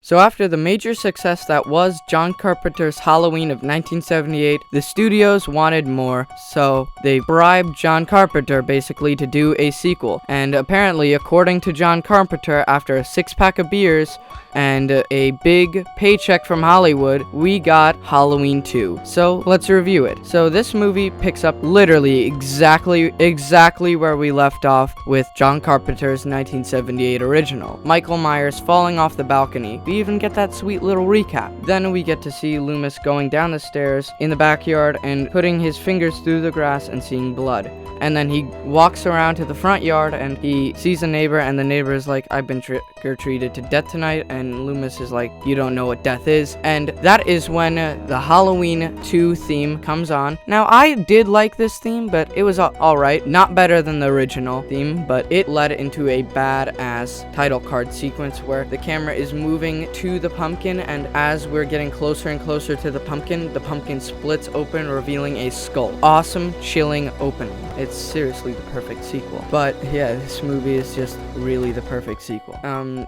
So after the major success that was John Carpenter's Halloween of 1978, the studios wanted more, so they bribed John Carpenter basically to do a sequel. And apparently, according to John Carpenter, after a 6-pack of beers and a big paycheck from Hollywood, we got Halloween 2. So let's review it. So this movie picks up literally exactly where we left off with John Carpenter's 1978 original. Michael Myers falling off the balcony. We even get that sweet little recap. Then we get to see Loomis going down the stairs in the backyard and putting his fingers through the grass and seeing blood. And then he walks around to the front yard and he sees a neighbor, and the neighbor is like, I've been trick-or-treated to death tonight. And Loomis is like, you don't know what death is. And that is when the Halloween 2 theme comes on. Now, I did like this theme, but it was alright. Not better than the original theme, but it led into a badass title card sequence where the camera is moving to the pumpkin, and as we're getting closer and closer to the pumpkin splits open, revealing a skull. Awesome, chilling opening. It's seriously the perfect sequel. But yeah, this movie is just really the perfect sequel.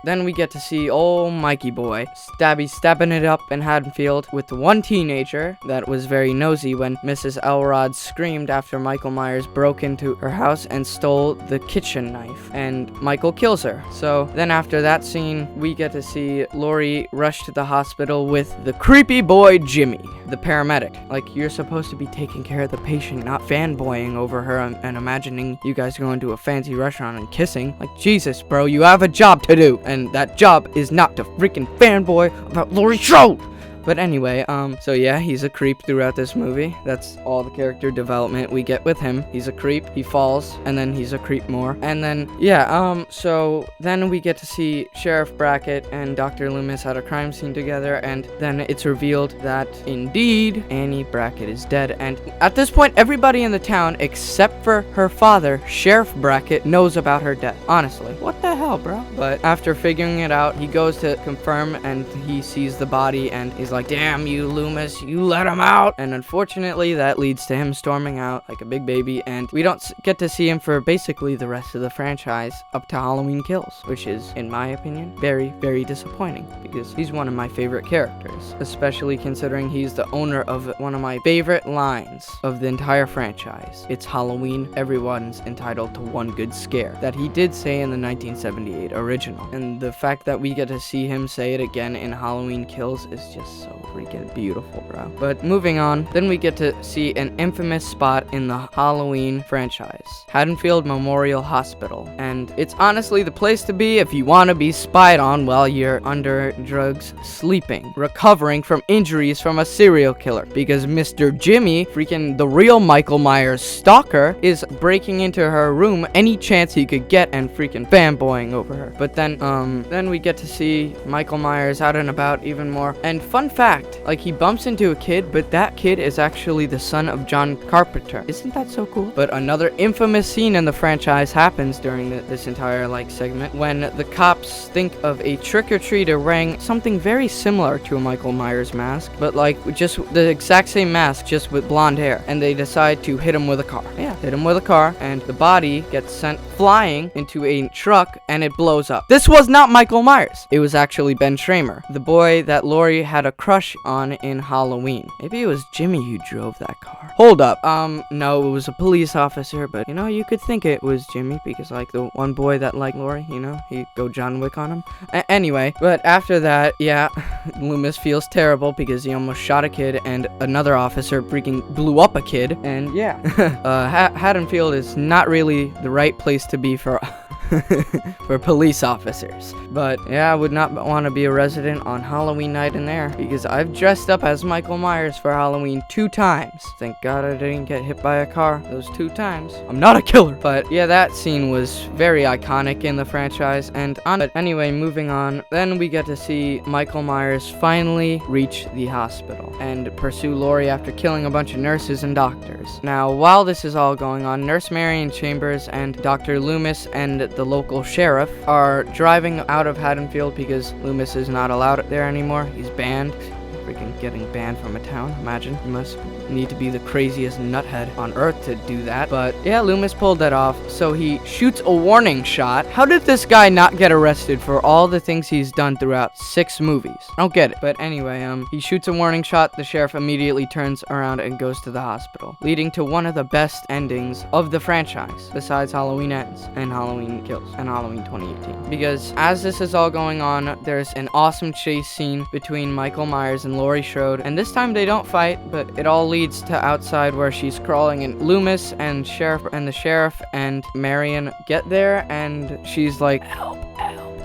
Then we get to see old Mikey boy stabbing it up in Haddonfield with the one teenager that was very nosy when Mrs. Elrod screamed after Michael Myers broke into her house and stole the kitchen knife, and Michael kills her. So then after that scene, we get to see Laurie rush to the hospital with the creepy boy Jimmy, the paramedic. Like, you're supposed to be taking care of the patient, not fanboying over her and imagining you guys going to a fancy restaurant and kissing. Like, Jesus, bro, you have a job to do, and that job is not to freaking fanboy about Laurie Strode. But anyway, so yeah, he's a creep throughout this movie. That's all the character development we get with him. He's a creep, he falls, and then he's a creep more. And then, yeah, so then we get to see Sheriff Brackett and Dr. Loomis at a crime scene together, and then it's revealed that, indeed, Annie Brackett is dead. And at this point, everybody in the town, except for her father, Sheriff Brackett, knows about her death. Honestly, what the hell, bro? But after figuring it out, he goes to confirm, and he sees the body, and he's like, damn you, Loomis, you let him out. And unfortunately, that leads to him storming out like a big baby, and we don't get to see him for basically the rest of the franchise up to Halloween Kills, which is, in my opinion, very, very disappointing, because he's one of my favorite characters, especially considering he's the owner of one of my favorite lines of the entire franchise. It's Halloween, everyone's entitled to one good scare, that he did say in the 1978 original. And the fact that we get to see him say it again in Halloween Kills is just so freaking beautiful, bro. But moving on, then we get to see an infamous spot in the Halloween franchise, Haddonfield Memorial Hospital. And it's honestly the place to be if you want to be spied on while you're under drugs, sleeping, recovering from injuries from a serial killer, because Mr. Jimmy, freaking the real Michael Myers stalker, is breaking into her room any chance he could get and freaking fanboying over her. But then we get to see Michael Myers out and about even more. And fun fact, like, he bumps into a kid, but that kid is actually the son of John Carpenter. Isn't that so cool? But another infamous scene in the franchise happens during this entire, segment, when the cops think of a trick-or-treater wearing something very similar to a Michael Myers mask, but, just the exact same mask, just with blonde hair, and they decide to hit him with a car. Yeah, hit him with a car, and the body gets sent flying into a truck, and it blows up. This was not Michael Myers. It was actually Ben Tramer, the boy that Laurie had a crush on in Halloween. Maybe it was Jimmy who drove that car. Hold up. No, it was a police officer, but, you could think it was Jimmy, because, the one boy that liked Laurie, he'd go John Wick on him. Anyway, but after that, yeah, Loomis feels terrible because he almost shot a kid, and another officer freaking blew up a kid, and yeah. Haddonfield is not really the right place to be for for police officers. But yeah, I would not want to be a resident on Halloween night in there, because I've dressed up as Michael Myers for Halloween 2 times. Thank God I didn't get hit by a car those 2 times. I'm not a killer. But yeah, that scene was very iconic in the franchise. But anyway, moving on, then we get to see Michael Myers finally reach the hospital and pursue Laurie after killing a bunch of nurses and doctors. Now, while this is all going on, Nurse Marion Chambers and Dr. Loomis and the local sheriff are driving out of Haddonfield because Loomis is not allowed there anymore. He's banned. freaking getting banned from a town. Imagine, you must need to be the craziest nuthead on earth to do that. But yeah, Loomis pulled that off. So he shoots a warning shot. How did this guy not get arrested for all the things he's done throughout 6 movies? I don't get it. But anyway, he shoots a warning shot. The sheriff immediately turns around and goes to the hospital, leading to one of the best endings of the franchise, besides Halloween Ends and Halloween Kills and Halloween 2018. Because as this is all going on, there's an awesome chase scene between Michael Myers and Laurie Strode, and this time they don't fight, but it all leads to outside where she's crawling, and Loomis and the sheriff and Marion get there, and she's like, help.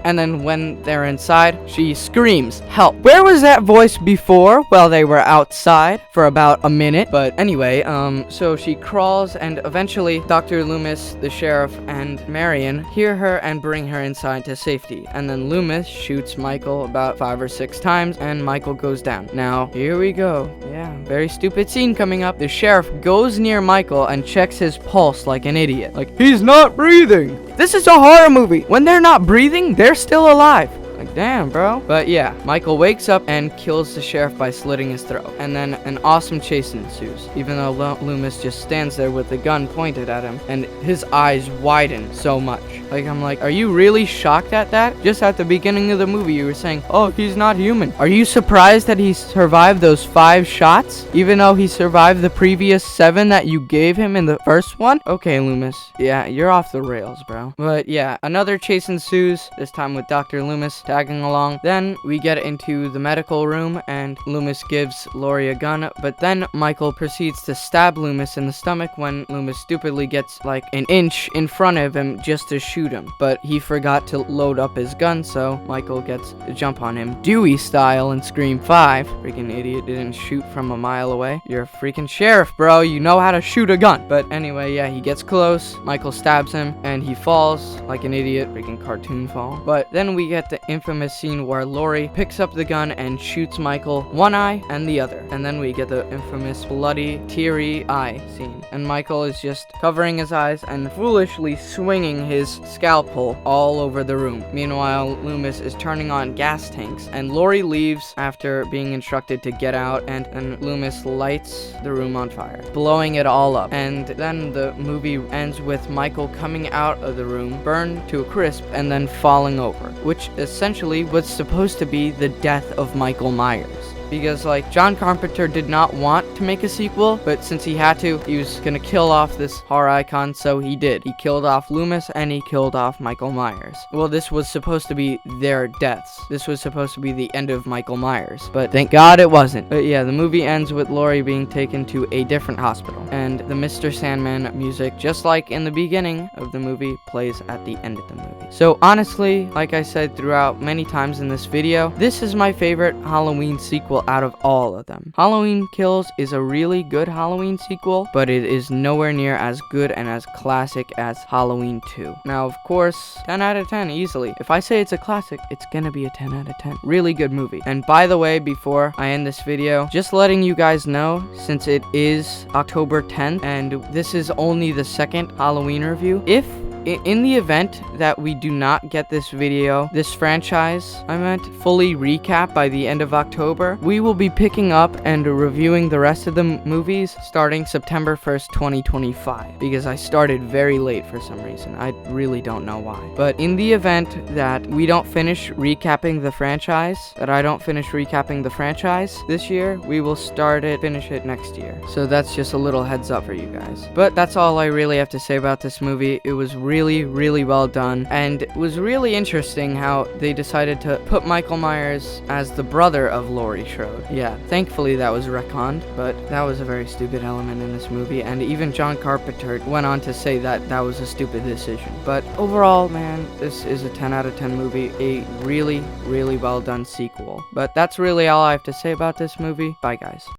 And then when they're inside, she screams, help. Where was that voice before? Well, they were outside for about a minute. But anyway, so she crawls, and eventually Dr. Loomis, the sheriff, and Marion hear her and bring her inside to safety. And then Loomis shoots Michael about 5 or 6 times, and Michael goes down. Now, here we go. Yeah, very stupid scene coming up. The sheriff goes near Michael and checks his pulse like an idiot. Like, he's not breathing. This is a horror movie. When they're not breathing, they're still alive. Like, damn, bro. But yeah, Michael wakes up and kills the sheriff by slitting his throat. And then an awesome chase ensues, even though Loomis just stands there with the gun pointed at him, and his eyes widen so much. Like, I'm like, are you really shocked at that? Just at the beginning of the movie, you were saying, oh, he's not human. Are you surprised that he survived those 5 shots, even though he survived the previous 7 that you gave him in the first one? Okay, Loomis. Yeah, you're off the rails, bro. But yeah, another chase ensues, this time with Dr. Loomis tagging along. Then we get into the medical room, and Loomis gives Laurie a gun, but then Michael proceeds to stab Loomis in the stomach when Loomis stupidly gets like an inch in front of him just to shoot him. But he forgot to load up his gun, so Michael gets to jump on him Dewey style in Scream 5. Freaking idiot, didn't shoot from a mile away. You're a freaking sheriff, bro. You know how to shoot a gun. But anyway, yeah, he gets close. Michael stabs him, and he falls like an idiot. Freaking cartoon fall. But then we get the infamous scene where Laurie picks up the gun and shoots Michael one eye and the other. And then we get the infamous bloody, teary eye scene. And Michael is just covering his eyes and foolishly swinging his scalpel all over the room. Meanwhile, Loomis is turning on gas tanks, and Laurie leaves after being instructed to get out, and Loomis lights the room on fire, blowing it all up. And then the movie ends with Michael coming out of the room, burned to a crisp, and then falling over, which essentially was supposed to be the death of Michael Myers. Because, like, John Carpenter did not want to make a sequel, but since he had to, he was gonna kill off this horror icon, so he did. He killed off Loomis, and he killed off Michael Myers. Well, this was supposed to be their deaths. This was supposed to be the end of Michael Myers, but thank God it wasn't. But yeah, the movie ends with Laurie being taken to a different hospital, and the Mr. Sandman music, just like in the beginning of the movie, plays at the end of the movie. So honestly, like I said throughout many times in this video, this is my favorite Halloween sequel out of all of them. Halloween Kills is a really good Halloween sequel, but it is nowhere near as good and as classic as Halloween 2. Now, of course, 10 out of 10 easily. If I say it's a classic, it's gonna be a 10 out of 10. Really good movie. And by the way, before I end this video, just letting you guys know, since it is October 10th, and this is only the second Halloween review, in the event that we do not get this franchise, fully recap by the end of October, we will be picking up and reviewing the rest of the movies starting September 1st, 2025, because I started very late for some reason. I really don't know why. But in the event that we don't finish recapping the franchise, this year, we will finish it next year. So that's just a little heads up for you guys. But that's all I really have to say about this movie. It was really well done, and it was really interesting how they decided to put Michael Myers as the brother of Laurie Strode. Yeah, thankfully that was retconned, but that was a very stupid element in this movie, and even John Carpenter went on to say that that was a stupid decision. But overall, man, this is a 10 out of 10 movie, a really well done sequel. But that's really all I have to say about this movie. Bye, guys.